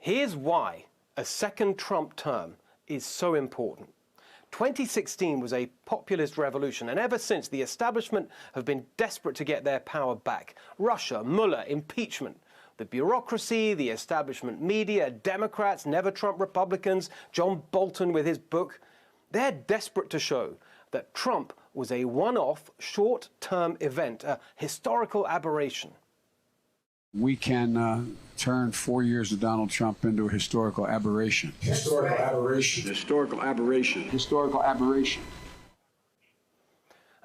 Here's why a second Trump term is so important. 2016 was a populist revolution, and ever since, the establishment have been desperate to get their power back. Russia, Mueller, impeachment. The bureaucracy, the establishment media, Democrats, never Trump Republicans, John Bolton with his book. They're desperate to show that Trump was a one-off, short-term event, a historical aberration. We can turn 4 years of Donald Trump into a historical aberration. Historical aberration. Historical aberration. Historical aberration.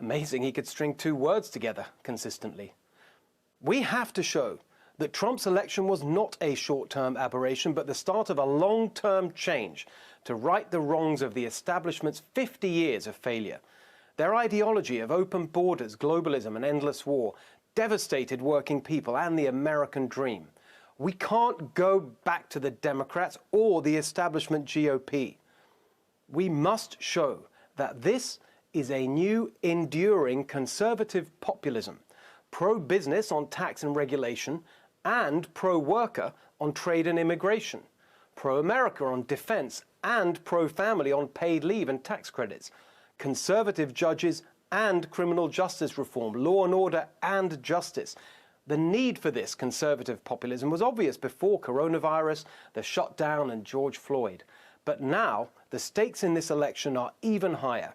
Amazing he could string two words together consistently. We have to show that Trump's election was not a short-term aberration, but the start of a long-term change to right the wrongs of the establishment's 50 years of failure. Their ideology of open borders, globalism and endless war devastated working people and the American dream. We can't go back to the Democrats or the establishment GOP. We must show that this is a new, enduring conservative populism, pro-business on tax and regulation, and pro-worker on trade and immigration, pro-America on defense, and pro-family on paid leave and tax credits, conservative judges and criminal justice reform, law and order and justice. The need for this conservative populism was obvious before coronavirus, the shutdown and George Floyd. But now the stakes in this election are even higher.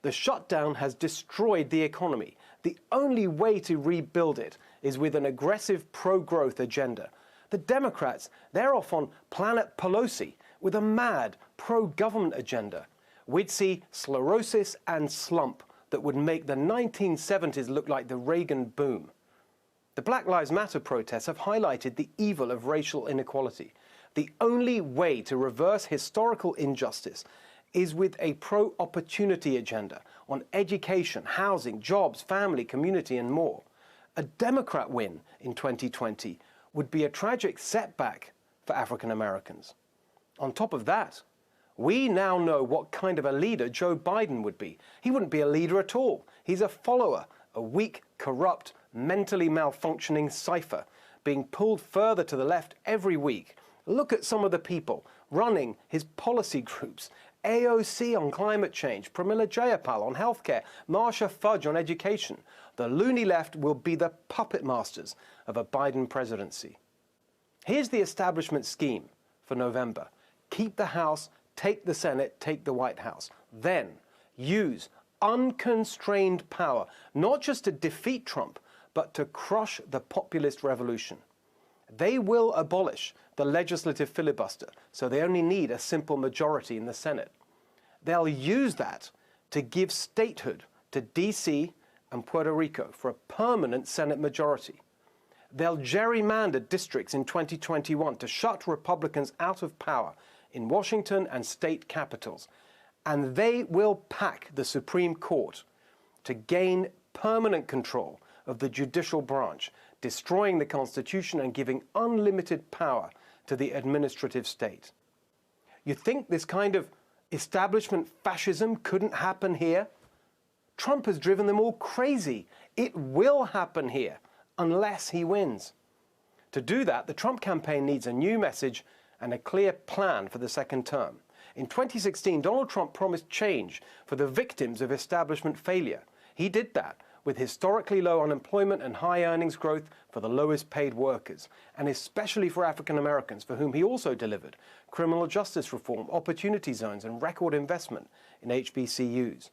The shutdown has destroyed the economy. The only way to rebuild it is with an aggressive pro-growth agenda. The Democrats, they're off on Planet Pelosi with a mad pro-government agenda. We'd see sclerosis and slump that would make the 1970s look like the Reagan boom. The Black Lives Matter protests have highlighted the evil of racial inequality. The only way to reverse historical injustice is with a pro-opportunity agenda on education, housing, jobs, family, community, and more. A Democrat win in 2020 would be a tragic setback for African Americans. On top of that, we now know what kind of a leader Joe Biden would be. He wouldn't be a leader at all. He's a follower, a weak, corrupt, mentally malfunctioning cipher, being pulled further to the left every week. Look at some of the people running his policy groups. AOC on climate change, Pramila Jayapal on healthcare, Marsha Fudge on education. The loony left will be the puppet masters of a Biden presidency. Here's the establishment scheme for November. Keep the House, take the Senate, take the White House. Then use unconstrained power, not just to defeat Trump, but to crush the populist revolution. They will abolish the legislative filibuster, so they only need a simple majority in the Senate. They'll use that to give statehood to DC and Puerto Rico for a permanent Senate majority. They'll gerrymander districts in 2021 to shut Republicans out of power in Washington and state capitals. And they will pack the Supreme Court to gain permanent control of the judicial branch, destroying the Constitution and giving unlimited power to the administrative state. You think this kind of establishment fascism couldn't happen here? Trump has driven them all crazy. It will happen here, unless he wins. To do that, the Trump campaign needs a new message and a clear plan for the second term. In 2016, Donald Trump promised change for the victims of establishment failure. He did that with historically low unemployment and high earnings growth for the lowest paid workers, and especially for African Americans, for whom he also delivered criminal justice reform, opportunity zones, and record investment in HBCUs.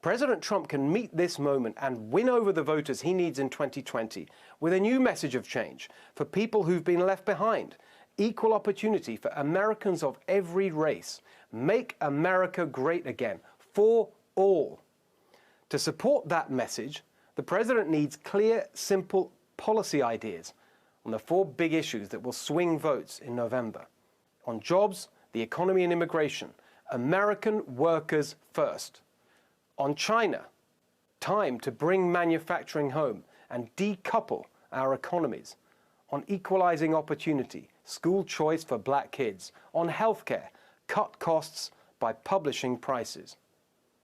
President Trump can meet this moment and win over the voters he needs in 2020 with a new message of change for people who've been left behind. Equal opportunity for Americans of every race. Make America great again, for all. To support that message, the president needs clear, simple policy ideas on the four big issues that will swing votes in November. On jobs, the economy and immigration, American workers first. On China, time to bring manufacturing home and decouple our economies. On equalizing opportunity, school choice for black kids. On healthcare, cut costs by publishing prices.